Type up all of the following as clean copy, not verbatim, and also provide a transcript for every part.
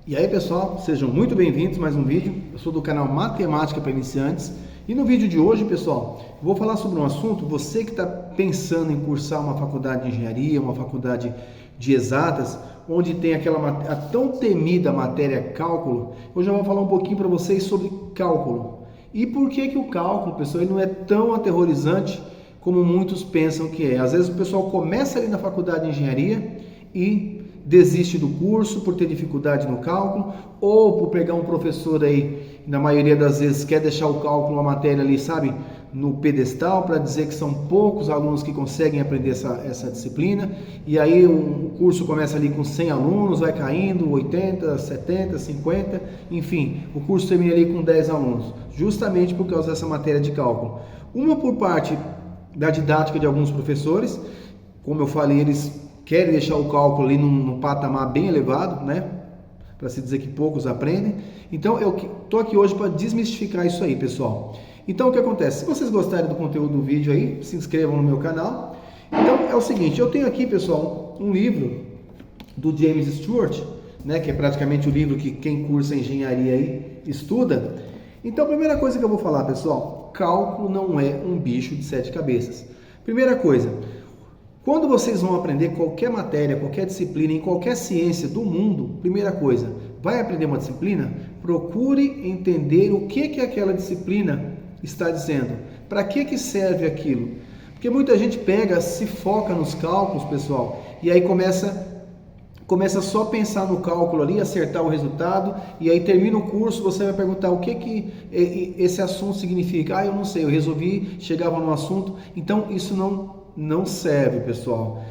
E aí pessoal, sejam muito bem-vindos a mais um vídeo. Eu sou do canal Matemática para Iniciantes e no vídeo de hoje, pessoal, vou falar sobre um assunto. Você que está pensando em cursar uma faculdade de engenharia, uma faculdade de exatas, onde tem a tão temida matéria cálculo, eu já vou falar um pouquinho para vocês sobre cálculo. E por que o cálculo, pessoal, ele não é tão aterrorizante como muitos pensam que é. Às vezes o pessoal começa ali na faculdade de engenharia e desiste do curso por ter dificuldade no cálculo, ou por pegar um professor aí, na maioria das vezes quer deixar o cálculo, uma matéria ali, sabe, no pedestal, para dizer que são poucos alunos que conseguem aprender essa disciplina, e aí o curso começa ali com 100 alunos, vai caindo, 80, 70, 50, enfim, o curso termina ali com 10 alunos, justamente por causa dessa matéria de cálculo. Uma por parte da didática de alguns professores, como eu falei, eles querem deixar o cálculo ali num patamar bem elevado, né? Para se dizer que poucos aprendem. Então, eu estou aqui hoje para desmistificar isso aí, pessoal. Então, o que acontece? Se vocês gostarem do conteúdo do vídeo aí, se inscrevam no meu canal. Então, é o seguinte, eu tenho aqui, pessoal, um livro do James Stewart, né? Que é praticamente o livro que quem cursa engenharia aí estuda. Então, a primeira coisa que eu vou falar, pessoal, cálculo não é um bicho de 7 cabeças. Primeira coisa, quando vocês vão aprender qualquer matéria, qualquer disciplina, em qualquer ciência do mundo, primeira coisa, vai aprender uma disciplina? Procure entender o que aquela disciplina está dizendo. Para que serve aquilo? Porque muita gente pega, se foca nos cálculos, pessoal, e aí começa só a pensar no cálculo ali, acertar o resultado, e aí termina o curso, você vai perguntar o que esse assunto significa. Eu não sei, eu resolvi, chegava no assunto. Então isso não serve, pessoal.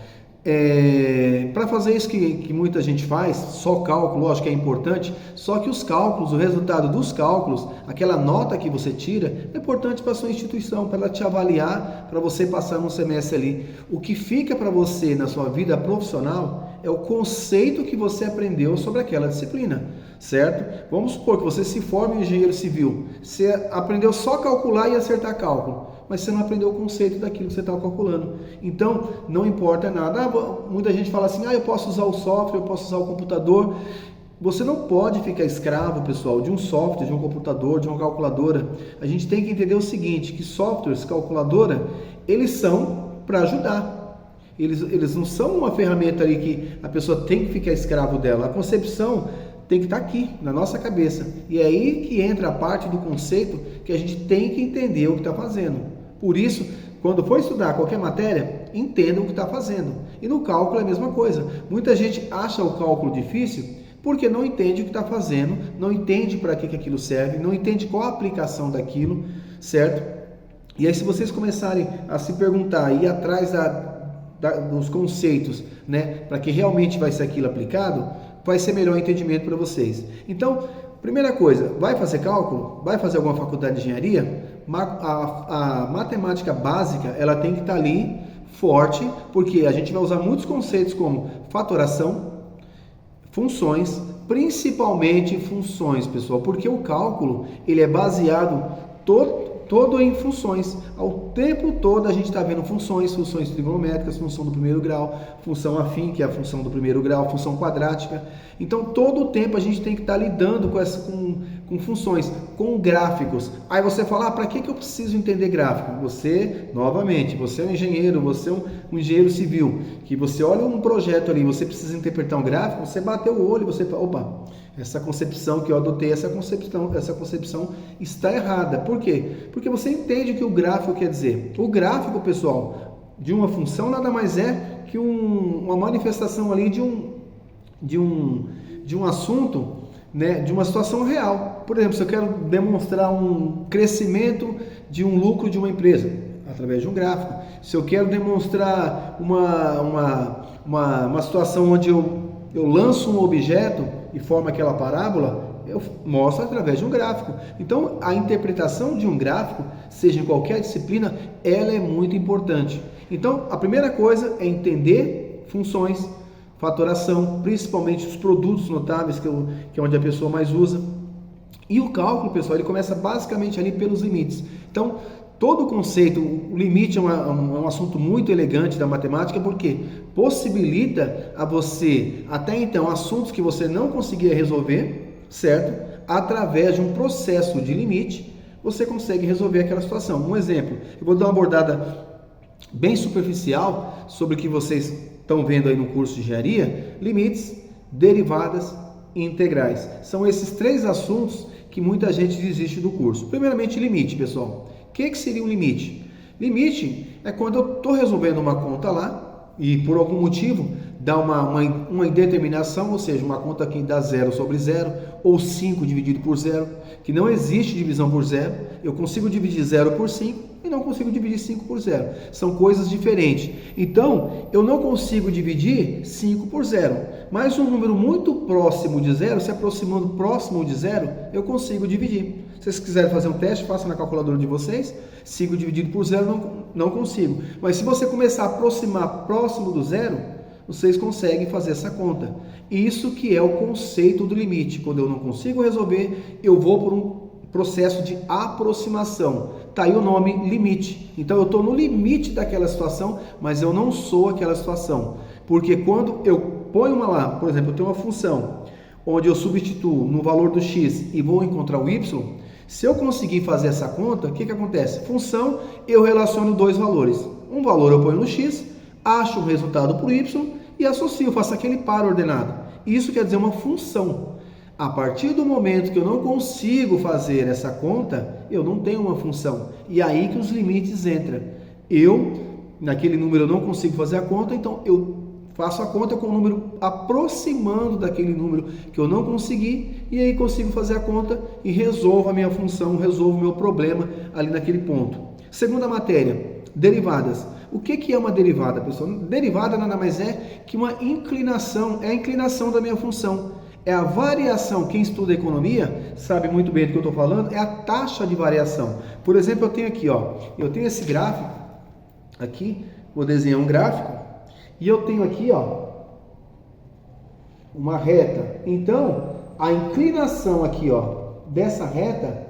Para fazer isso que muita gente faz, só cálculo, lógico que é importante, só que os cálculos, o resultado dos cálculos, aquela nota que você tira, é importante para a sua instituição, para ela te avaliar, para você passar num semestre ali. O que fica para você na sua vida profissional é o conceito que você aprendeu sobre aquela disciplina, certo? Vamos supor que você se forme em engenheiro civil, você aprendeu só a calcular e acertar cálculo, mas você não aprendeu o conceito daquilo que você estava calculando. Então, não importa nada. Muita gente fala assim, eu posso usar o software, eu posso usar o computador. Você não pode ficar escravo, pessoal, de um software, de um computador, de uma calculadora. A gente tem que entender o seguinte, que softwares, calculadora, eles são para ajudar. Eles não são uma ferramenta ali que a pessoa tem que ficar escravo dela. A concepção tem que estar aqui, na nossa cabeça. E é aí que entra a parte do conceito que a gente tem que entender o que está fazendo. Por isso, quando for estudar qualquer matéria, entenda o que está fazendo. E no cálculo é a mesma coisa. Muita gente acha o cálculo difícil porque não entende o que está fazendo, não entende para que aquilo serve, não entende qual a aplicação daquilo, certo? E aí, se vocês começarem a se perguntar e ir atrás dos conceitos, né, para que realmente vai ser aquilo aplicado, vai ser melhor entendimento para vocês. Então, primeira coisa, vai fazer cálculo? Vai fazer alguma faculdade de engenharia? A matemática básica, ela tem que estar ali forte, porque a gente vai usar muitos conceitos como fatoração, funções, principalmente funções, pessoal, porque o cálculo, ele é baseado todo em funções. Ao tempo todo a gente está vendo funções trigonométricas, função do primeiro grau, função afim, que é a função do primeiro grau, função quadrática. Então, todo o tempo a gente tem que estar lidando com funções, com gráficos. Aí você fala, para que eu preciso entender gráfico? Você, novamente, você é um engenheiro, você é um engenheiro civil, que você olha um projeto ali, você precisa interpretar um gráfico, você bateu o olho e você fala, opa, essa concepção que eu adotei, essa concepção está errada. Por quê? Porque você entende o que o gráfico quer dizer. O gráfico, pessoal, de uma função nada mais é que uma manifestação ali de um assunto, né, de uma situação real. Por exemplo, se eu quero demonstrar um crescimento de um lucro de uma empresa, através de um gráfico. Se eu quero demonstrar uma situação onde eu lanço um objeto e forma aquela parábola, eu mostro através de um gráfico. Então, a interpretação de um gráfico, seja em qualquer disciplina, ela é muito importante. Então, a primeira coisa é entender funções, fatoração, principalmente os produtos notáveis, que é onde a pessoa mais usa. E o cálculo, pessoal, ele começa basicamente ali pelos limites. Então, todo o conceito, o limite é um assunto muito elegante da matemática, porque possibilita a você, até então, assuntos que você não conseguia resolver, certo? Através de um processo de limite, você consegue resolver aquela situação. Um exemplo, eu vou dar uma abordada bem superficial sobre o que vocês estão vendo aí no curso de engenharia: limites, derivadas e integrais. São esses 3 assuntos que muita gente desiste do curso. Primeiramente, limite, pessoal. O que seria um limite? Limite é quando eu estou resolvendo uma conta lá e por algum motivo dá uma indeterminação, ou seja, uma conta que dá 0 sobre 0 ou 5 dividido por 0, que não existe divisão por 0. Eu consigo dividir 0 por 5 e não consigo dividir 5 por 0. São coisas diferentes. Então, eu não consigo dividir 5 por 0, mas um número muito próximo de 0, se aproximando próximo de 0, eu consigo dividir. Se vocês quiserem fazer um teste, façam na calculadora de vocês. 5 dividido por 0, não consigo. Mas se você começar a aproximar próximo do 0, vocês conseguem fazer essa conta. Isso que é o conceito do limite. Quando eu não consigo resolver, eu vou por um processo de aproximação. Está aí o nome limite. Então eu estou no limite daquela situação, mas eu não sou aquela situação. Porque quando eu ponho uma lá, por exemplo, eu tenho uma função onde eu substituo no valor do x e vou encontrar o y, se eu conseguir fazer essa conta, o que acontece? Função, eu relaciono 2 valores. Um valor eu ponho no x, acho um resultado para o y e associo, faço aquele par ordenado. Isso quer dizer uma função. A partir do momento que eu não consigo fazer essa conta, eu não tenho uma função. E aí que os limites entram. Naquele número eu não consigo fazer a conta, então eu faço a conta com o número aproximando daquele número que eu não consegui, e aí consigo fazer a conta e resolvo a minha função, resolvo o meu problema ali naquele ponto. Segunda matéria, derivadas. O que é uma derivada, pessoal? Derivada nada mais é que uma inclinação, é a inclinação da minha função. É a variação. Quem estuda economia sabe muito bem do que eu estou falando, é a taxa de variação. Por exemplo, eu tenho aqui, eu tenho esse gráfico, aqui, vou desenhar um gráfico, e eu tenho aqui, uma reta. Então, a inclinação aqui, dessa reta,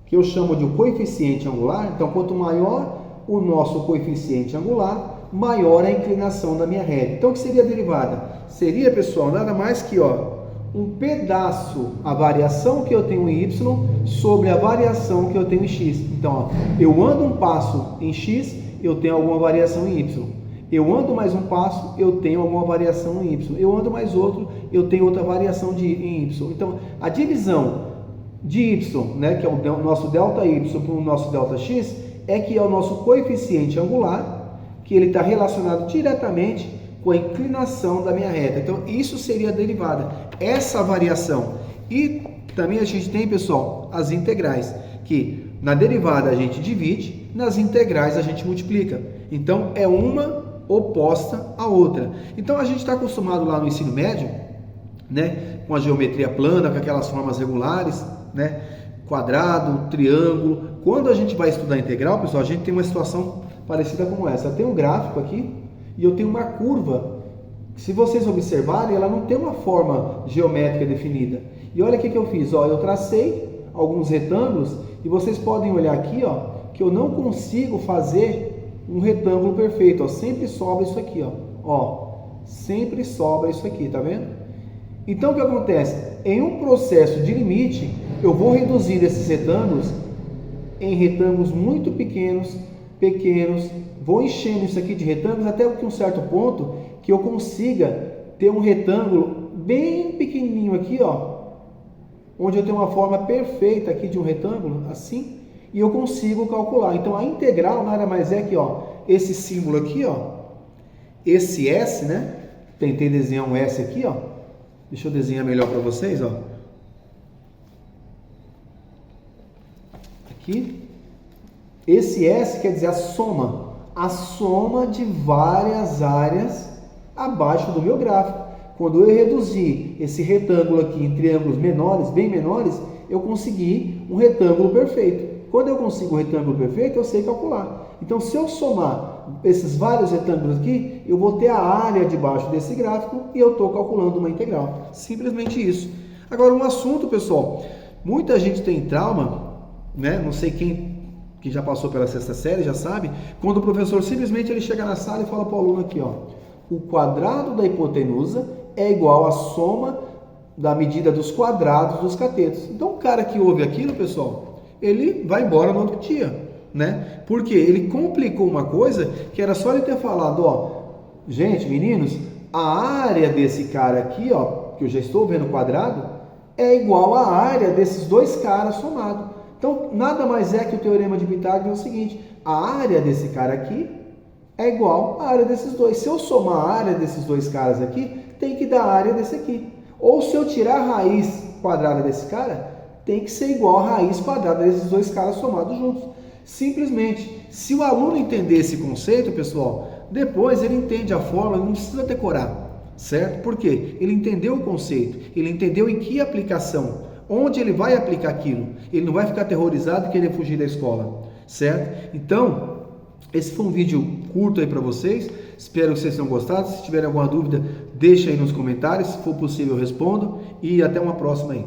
que eu chamo de coeficiente angular, então quanto maior o nosso coeficiente angular, maior a inclinação da minha reta. Então, o que seria a derivada? Seria, pessoal, nada mais que um pedaço, a variação que eu tenho em y sobre a variação que eu tenho em x. Então, eu ando um passo em x, eu tenho alguma variação em y. Eu ando mais um passo, eu tenho alguma variação em y. Eu ando mais outro, eu tenho outra variação em y. Então, a divisão de y, né, que é o nosso delta y para o nosso delta x, é que é o nosso coeficiente angular, que ele está relacionado diretamente com a inclinação da minha reta. Então, isso seria a derivada, essa variação. E também a gente tem, pessoal, as integrais, que na derivada a gente divide, nas integrais a gente multiplica. Então, é uma oposta à outra. Então, a gente está acostumado lá no ensino médio, né, com a geometria plana, com aquelas formas regulares, né, quadrado, triângulo. Quando a gente vai estudar integral, pessoal, a gente tem uma situação parecida com essa. Eu tenho um gráfico aqui e eu tenho uma curva. Se vocês observarem, ela não tem uma forma geométrica definida. E olha o que eu fiz. Eu tracei alguns retângulos e vocês podem olhar aqui, que eu não consigo fazer um retângulo perfeito. Sempre sobra isso aqui. Sempre sobra isso aqui, tá vendo? Então, o que acontece? Em um processo de limite, eu vou reduzir esses retângulos em retângulos muito pequenos, vou enchendo isso aqui de retângulos até que um certo ponto que eu consiga ter um retângulo bem pequenininho aqui, onde eu tenho uma forma perfeita aqui de um retângulo, assim, e eu consigo calcular. Então, a integral nada mais é que, esse símbolo aqui, esse S, né? Tentei desenhar um S aqui, Deixa eu desenhar melhor para vocês, Aqui. Esse S quer dizer a soma de várias áreas abaixo do meu gráfico. Quando eu reduzir esse retângulo aqui em triângulos menores, bem menores, eu consegui um retângulo perfeito. Quando eu consigo um retângulo perfeito, eu sei calcular. Então, se eu somar esses vários retângulos aqui, eu vou ter a área debaixo desse gráfico e eu estou calculando uma integral. Simplesmente isso. Agora, um assunto, pessoal, muita gente tem trauma, né? Não sei quem que já passou pela sexta série, já sabe, quando o professor simplesmente ele chega na sala e fala para o aluno aqui, ó, o quadrado da hipotenusa é igual à soma da medida dos quadrados dos catetos. Então, o cara que ouve aquilo, pessoal, ele vai embora no outro dia, né? Porque ele complicou uma coisa que era só ele ter falado, ó, gente, meninos, a área desse cara aqui, ó, que eu já estou vendo quadrado, é igual à área desses dois caras somados. Então, nada mais é que o teorema de Pitágoras é o seguinte, a área desse cara aqui é igual à área desses dois. Se eu somar a área desses dois caras aqui, tem que dar a área desse aqui. Ou se eu tirar a raiz quadrada desse cara, tem que ser igual à raiz quadrada desses dois caras somados juntos. Simplesmente, se o aluno entender esse conceito, pessoal, depois ele entende a fórmula, não precisa decorar, certo? Por quê? Ele entendeu o conceito, ele entendeu em que aplicação, onde ele vai aplicar aquilo. Ele não vai ficar aterrorizado e querer fugir da escola, certo? Então, esse foi um vídeo curto aí para vocês, espero que vocês tenham gostado. Se tiverem alguma dúvida, deixa aí nos comentários, se for possível eu respondo, e até uma próxima aí.